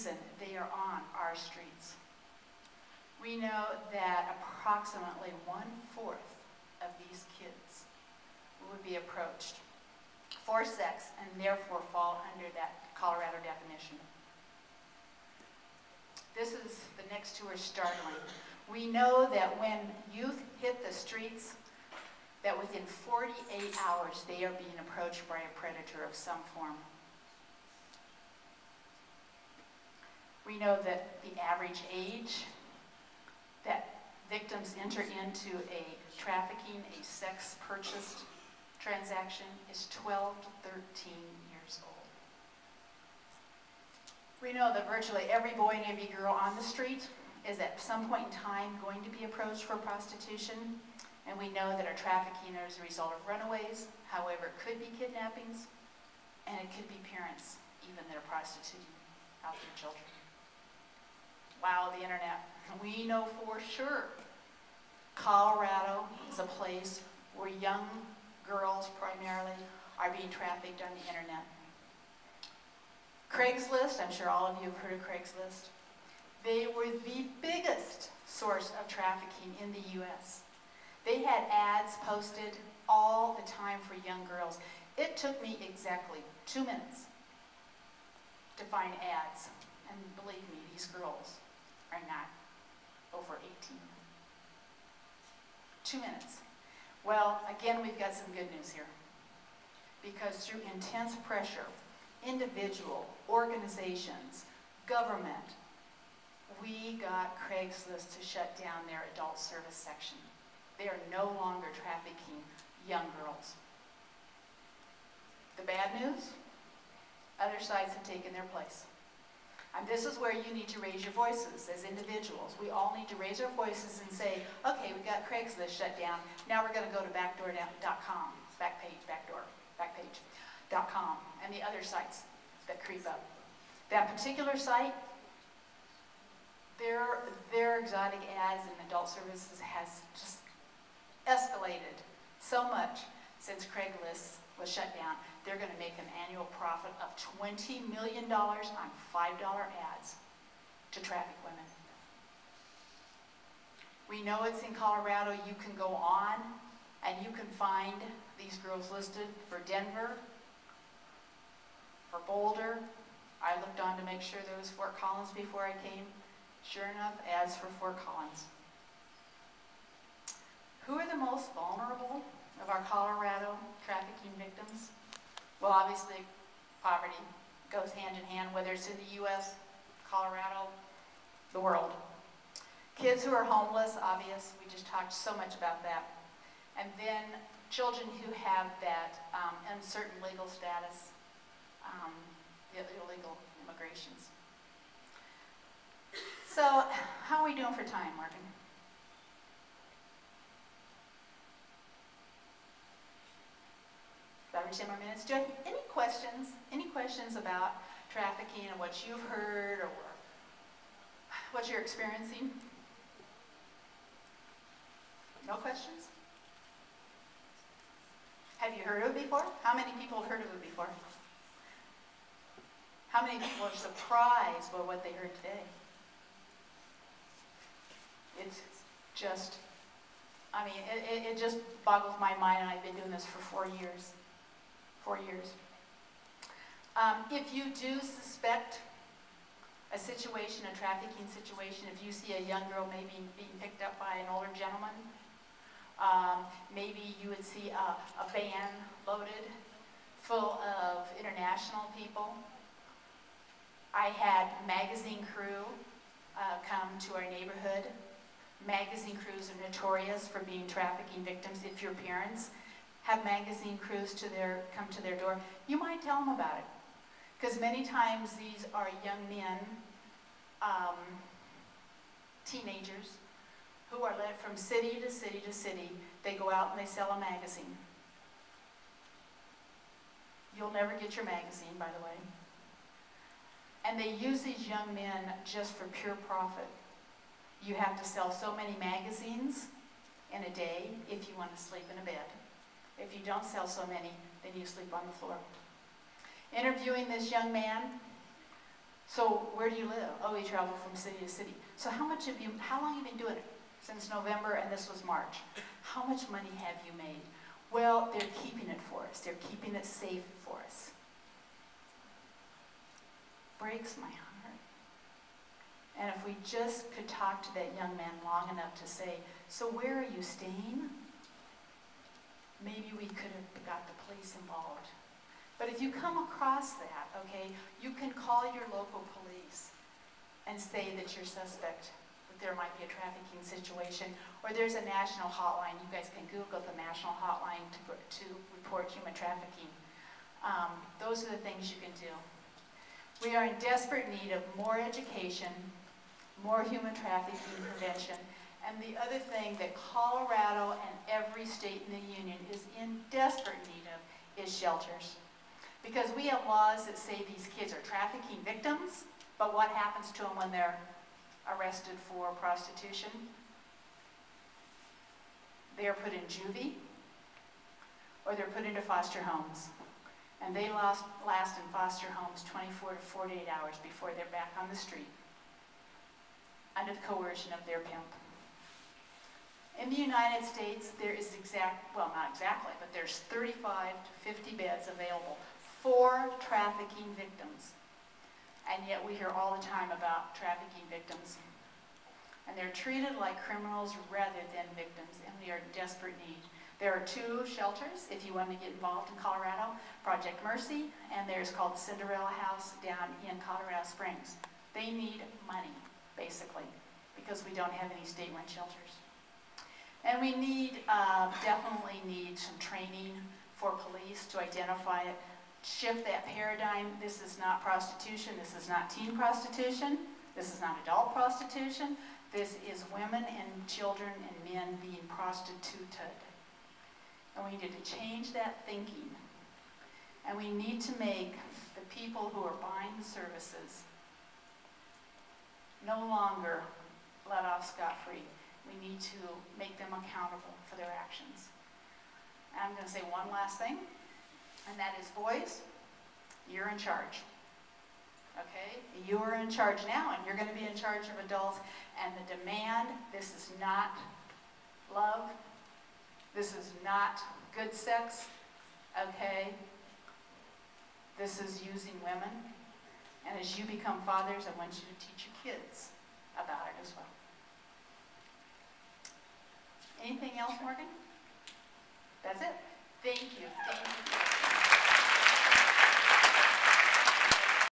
reason they are on our streets. We know that approximately 1/4 of these kids would be approached for sex and therefore fall under that Colorado definition. The next two are startling. We know that when youth hit the streets, that within 48 hours they are being approached by a predator of some form. We know that the average age that victims enter into a trafficking, a sex purchased transaction is 12 to 13 years old. We know that virtually every boy and every girl on the street is at some point in time going to be approached for prostitution, and we know that our trafficking is a result of runaways. However, it could be kidnappings, and it could be parents even that are prostituting out their children. Wow, the internet. We know for sure Colorado is a place where young girls primarily are being trafficked on the internet. Craigslist, I'm sure all of you have heard of Craigslist. They were the biggest source of trafficking in the US. They had ads posted all the time for young girls. It took me exactly 2 minutes to find ads. And believe me, these girls are not over 18. 2 minutes. Well, again, we've got some good news here. Because through intense pressure, individual, organizations, government, we got Craigslist to shut down their adult service section. They are no longer trafficking young girls. The bad news? Other sites have taken their place. And this is where you need to raise your voices as individuals. We all need to raise our voices and say, okay, we got Craigslist shut down. Now we're going to go to backpage.com, backpage.com, and the other sites that creep up. That particular site, their exotic ads and adult services has just escalated so much since Craigslist was shut down. They're going to make an annual profit of $20 million on $5 ads to traffic women. We know it's in Colorado. You can go on and you can find these girls listed for Denver, for Boulder. I looked on to make sure there was Fort Collins before I came. Sure enough, ads for Fort Collins. Who are the most vulnerable of our Colorado trafficking victims? Well, obviously, poverty goes hand in hand, whether it's in the US, Colorado, the world. Kids who are homeless, obvious, we just talked so much about that. And then children who have that uncertain legal status, illegal immigrations. So, how are we doing for time, Morgan? About 10 more minutes. Do you have any questions? Any questions about trafficking and what you've heard or what you're experiencing? No questions? Have you heard of it before? How many people have heard of it before? How many people are surprised by what they heard today? It's just, I mean, it just boggles my mind, and I've been doing this for 4 years. 4 years. If you do suspect a situation, a trafficking situation, if you see a young girl maybe being picked up by an older gentleman, maybe you would see a van loaded full of international people. I had magazine crew come to our neighborhood. Magazine crews are notorious for being trafficking victims. If your parents have magazine crews come to their door, you might tell them about it. Because many times these are young men, teenagers, who are led from city to city to city. They go out and they sell a magazine. You'll never get your magazine, by the way. And they use these young men just for pure profit. You have to sell so many magazines in a day if you want to sleep in a bed. If you don't sell so many, then you sleep on the floor. Interviewing this young man, So where do you live? Oh, we travel from city to city. So how long have you been doing it? Since November, and this was March. How much money have you made? Well, they're keeping it for us. They're keeping it safe for us. Breaks my heart. And if we just could talk to that young man long enough to say, so where are you staying? Maybe we could have got the police involved. But if you come across that, okay, you can call your local police and say that you're suspect, that there might be a trafficking situation, or there's a national hotline. You guys can Google the national hotline to report human trafficking. Those are the things you can do. We are in desperate need of more education, more human trafficking prevention, and the other thing that Colorado and every state in the union is in desperate need of is shelters. Because we have laws that say these kids are trafficking victims, but what happens to them when they're arrested for prostitution? They are put in juvie, or they're put into foster homes. And they last in foster homes 24 to 48 hours before they're back on the street, under the coercion of their pimp. In the United States, there is well, not exactly, but there's 35 to 50 beds available for trafficking victims. And yet we hear all the time about trafficking victims. And they're treated like criminals rather than victims, and we are in desperate need. There are 2 shelters, if you want to get involved in Colorado, Project Mercy, and there's called the Cinderella House down in Colorado Springs. They need money, basically, because we don't have any state-run shelters. And we definitely need some training for police to identify it, shift that paradigm. This is not prostitution, this is not teen prostitution, this is not adult prostitution, this is women and children and men being prostituted. And we need to change that thinking. And we need to make the people who are buying the services no longer let off scot-free. We need to make them accountable for their actions. And I'm going to say one last thing, and that is, boys, you're in charge. Okay? You are in charge now, and you're going to be in charge of adults. And the demand, this is not love. This is not good sex. Okay? This is using women. And as you become fathers, I want you to teach your kids about it as well. Anything else, Morgan? That's it. Thank you. Thank you.